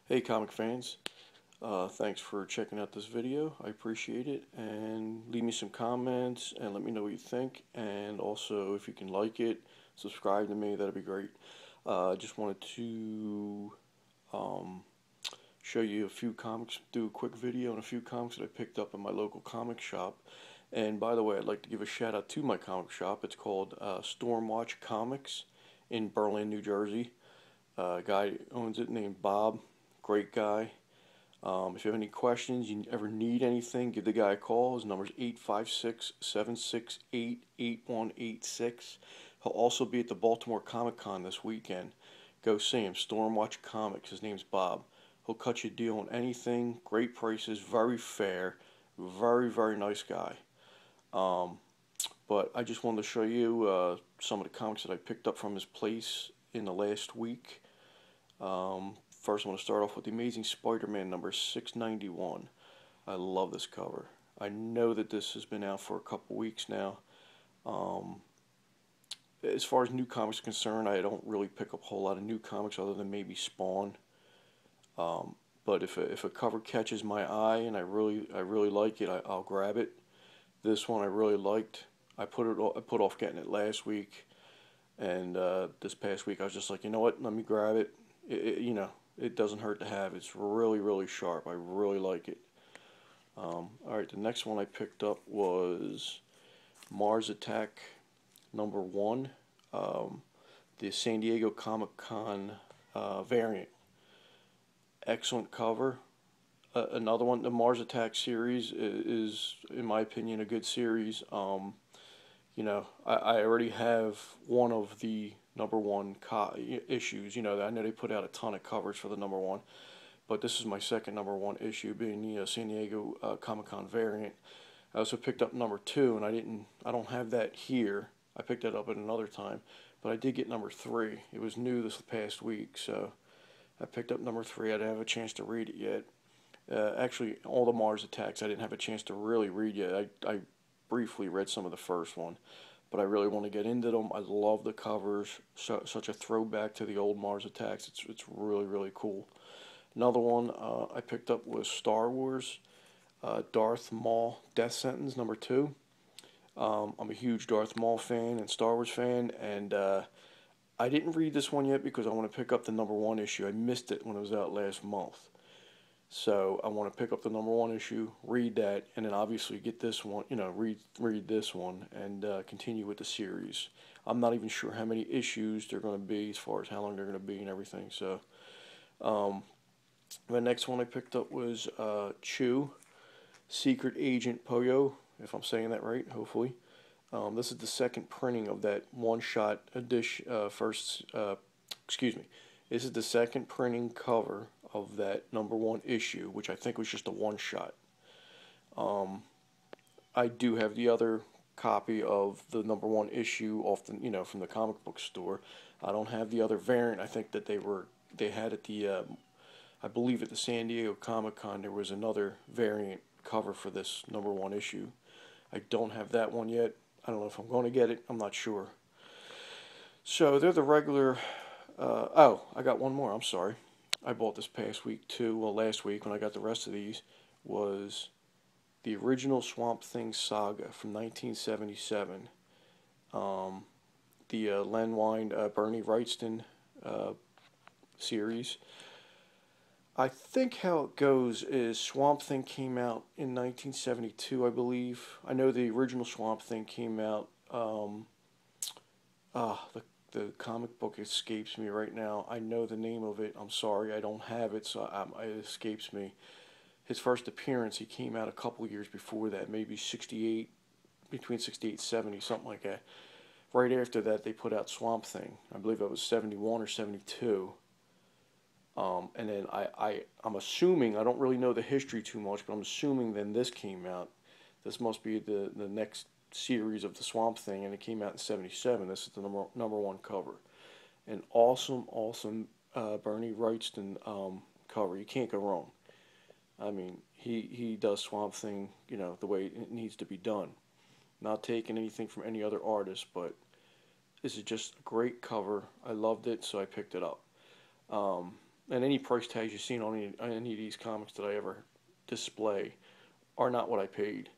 Hey comic fans, thanks for checking out this video. I appreciate it, and leave me some comments and let me know what you think, and also if you can like it, subscribe to me, that'd be great. I just wanted to um, show you a few comics, do a quick video on a few comics that I picked up in my local comic shop. And by the way, I'd like to give a shout out to my comic shop. It's called Stormwatch Comics in Berlin, New Jersey. A guy owns it named Bob, great guy. If you have any questions, you ever need anything, give the guy a call. His number is 856-768-8186. He'll also be at the Baltimore Comic Con this weekend. Go see him. Stormwatch Comics. His name's Bob. He'll cut you a deal on anything. Great prices. Very fair. Very, very nice guy. But I just wanted to show you some of the comics that I picked up from his place in the last week. First, I want to start off with the Amazing Spider-Man number 691. I love this cover. I know that this has been out for a couple weeks now. As far as new comics are concerned, I don't really pick up a whole lot of new comics other than maybe Spawn. But if a cover catches my eye and I really like it, I'll grab it. This one I really liked. I put off getting it last week, and this past week I was just like, you know what? Let me grab it. It doesn't hurt to have. It's really, really sharp. I really like it. Alright, the next one I picked up was Mars Attack number 1, the San Diego Comic-Con variant. Excellent cover. Another one, the Mars Attack series is, in my opinion, a good series. I already have one of the number 1 issues. I know they put out a ton of covers for the number 1, but this is my second number 1 issue, being the San Diego Comic-Con variant. I also picked up number 2, and I don't have that here. I picked that up at another time, but I did get number 3. It was new this past week, so I picked up number 3. I didn't have a chance to read it yet. Actually, all the Mars Attacks I didn't have a chance to really read yet. I briefly read some of the first one, but I really want to get into them. I love the covers, such a throwback to the old Mars Attacks. It's really, really cool. Another one I picked up was Star Wars, Darth Maul Death Sentence number 2. I'm a huge Darth Maul fan and Star Wars fan, and I didn't read this one yet because I want to pick up the number 1 issue. I missed it when it was out last month. So I want to pick up the number 1 issue, read that, and then obviously get this one, read this one, and continue with the series. I'm not even sure how many issues they're going to be, as far as how long they're going to be and everything. So the next one I picked up was Chew, Secret Agent Poyo, if I'm saying that right, hopefully. This is the second printing of that one-shot edition. This is the second printing cover of that number 1 issue, which I think was just a one-shot. I do have the other copy of the number 1 issue from the comic book store. I don't have the other variant. I think that they had at the I believe at the San Diego Comic-Con there was another variant cover for this number 1 issue. I don't have that one yet. I don't know if I'm going to get it. I'm not sure. So they're the regular. I got one more. I'm sorry. I bought this past week too. Well, last week when I got the rest of these was the original Swamp Thing saga from 1977. The Len Wein, Bernie Wrightson series. I think how it goes is Swamp Thing came out in 1972, I believe. I know the original Swamp Thing came out. The comic book escapes me right now. I know the name of it. I'm sorry, I don't have it, so it escapes me. His first appearance, he came out a couple years before that, maybe 68, between 68 and 70, something like that. Right after that, they put out Swamp Thing. I believe it was 71 or 72. And then I'm assuming, I don't really know the history too much, but I'm assuming then this came out. This must be the next series of the Swamp Thing, and it came out in 77. This is the number 1 cover. An awesome Bernie Wrightson cover. You can't go wrong. I mean, he does Swamp Thing, the way it needs to be done. Not taking anything from any other artist, but this is just a great cover. I loved it, so I picked it up. and any price tags you've seen on any of these comics that I ever display are not what I paid.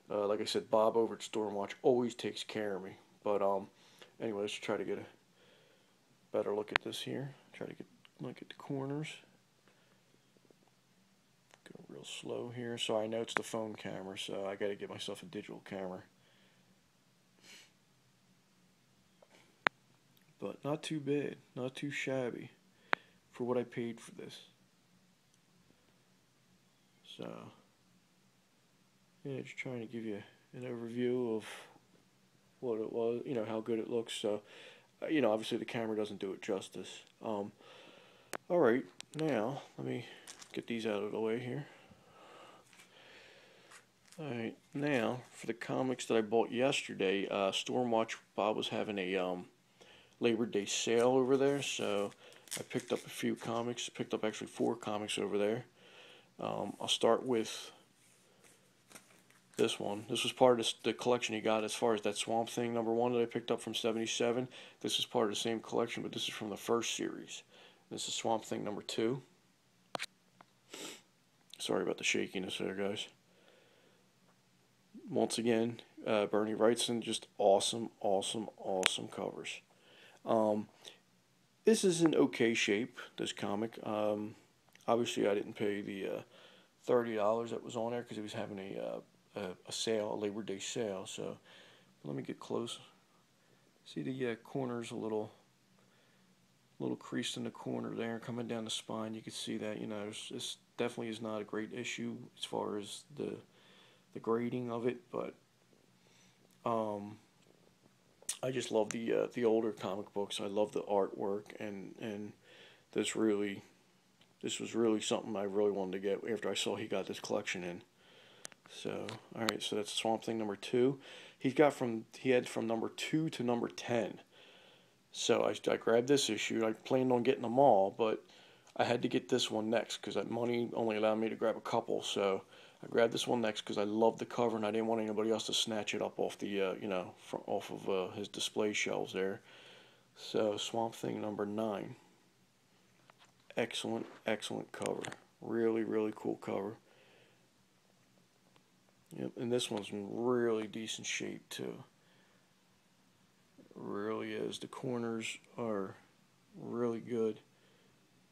Like I said, Bob over at Stormwatch always takes care of me. But anyway, let's try to get a better look at this here. Try to look at the corners. Go real slow here. So I know it's the phone camera, so I got to get myself a digital camera. But not too bad, not too shabby for what I paid for this. So yeah, just trying to give you an overview of what it was, how good it looks. So, obviously the camera doesn't do it justice. Alright, now, let me get these out of the way here. Alright, now, for the comics that I bought yesterday, Stormwatch, Bob was having a Labor Day sale over there, so I picked up a few comics, picked up actually 4 comics over there. I'll start with this one. This was part of the collection he got as far as that Swamp Thing #1 that I picked up from '77. This is part of the same collection, but this is from the first series. This is Swamp Thing #2. Sorry about the shakiness there, guys. Once again, Bernie Wrightson, just awesome, awesome, awesome covers. This is in okay shape, this comic. Obviously, I didn't pay the $30 that was on there because he was having a sale, a Labor Day sale. So let me get close. See the corners a little creased in the corner there, coming down the spine. You can see that. This definitely is not a great issue as far as the grading of it, but I just love the older comic books. I love the artwork, and this was really something I really wanted to get after I saw he got this collection in. So, alright, so that's Swamp Thing #2. He had from #2 to #10. So I grabbed this issue. I planned on getting them all, but I had to get this one next because that money only allowed me to grab a couple. So I grabbed this one next because I loved the cover and I didn't want anybody else to snatch it up off the off of his display shelves there. So Swamp Thing #9. Excellent, excellent cover. Really, really cool cover. Yep, and this one's in really decent shape too. It really is. The corners are really good.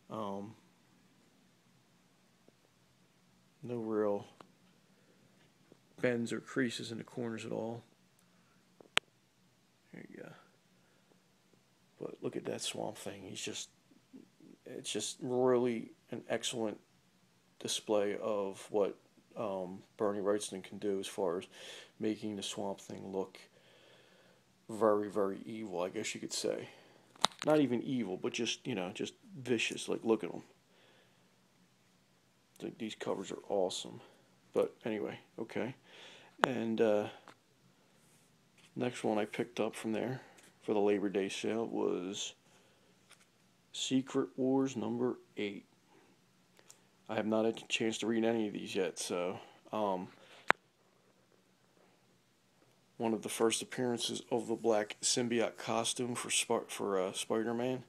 No real bends or creases in the corners at all. There you go. But look at that Swamp Thing. It's just really an excellent display of what Bernie Wrightson can do as far as making the Swamp Thing look very, very evil, I guess you could say. Not even evil, but just vicious. Like, look at them. These covers are awesome. But anyway, okay. And next one I picked up from there for the Labor Day sale was Secret Wars #8. I have not had a chance to read any of these yet, so one of the first appearances of the black symbiote costume for Spider-Man.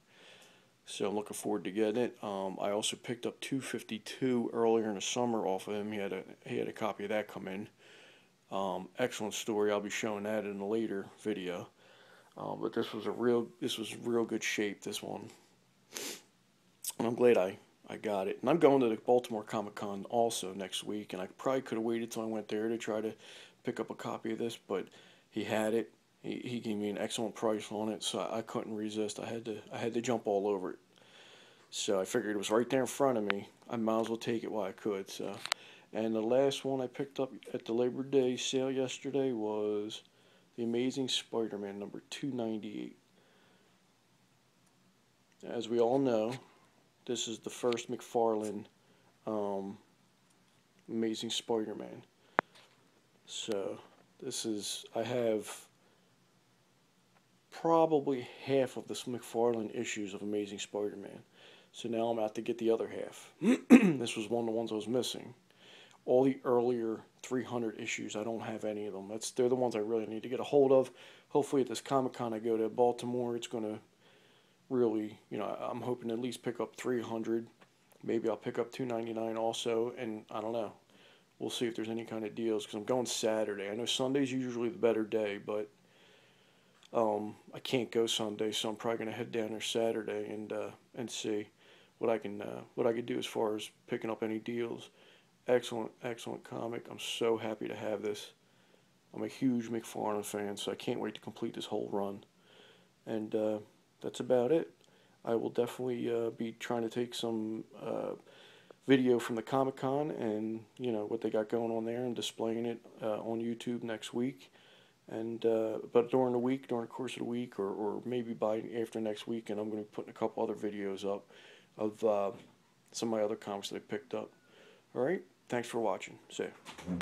So I'm looking forward to getting it. I also picked up 252 earlier in the summer off of him. He had a copy of that come in. Excellent story. I'll be showing that in a later video. But this was real good shape, this one. And I'm glad I got it. And I'm going to the Baltimore Comic Con also next week, and I probably could have waited till I went there to try to pick up a copy of this, but he had it. He gave me an excellent price on it, so I couldn't resist. I had to jump all over it. So I figured it was right there in front of me. I might as well take it while I could. So, and the last one I picked up at the Labor Day sale yesterday was The Amazing Spider-Man #298. As we all know, this is the first McFarlane Amazing Spider-Man. So I have probably half of the McFarlane issues of Amazing Spider-Man. So now I'm out to get the other half. This was one of the ones I was missing. All the earlier 300 issues, I don't have any of them. They're the ones I really need to get a hold of. Hopefully at this Comic-Con I go to Baltimore, it's going to really, I'm hoping to at least pick up 300 maybe I'll pick up $2.99 also, and I don't know. We'll see if there's any kind of deals because I'm going Saturday. I know Sunday's usually the better day, but I can't go Sunday, so I'm probably gonna head down there Saturday and see what I could do as far as picking up any deals. Excellent, excellent comic. I'm so happy to have this. I'm a huge McFarlane fan, so I can't wait to complete this whole run. And that's about it. I will definitely be trying to take some video from the Comic-Con and what they got going on there and displaying it on YouTube next week. And but during the course of the week, or maybe by after next week, and I'm going to be putting a couple other videos up of some of my other comics that I picked up. All right, thanks for watching. See ya.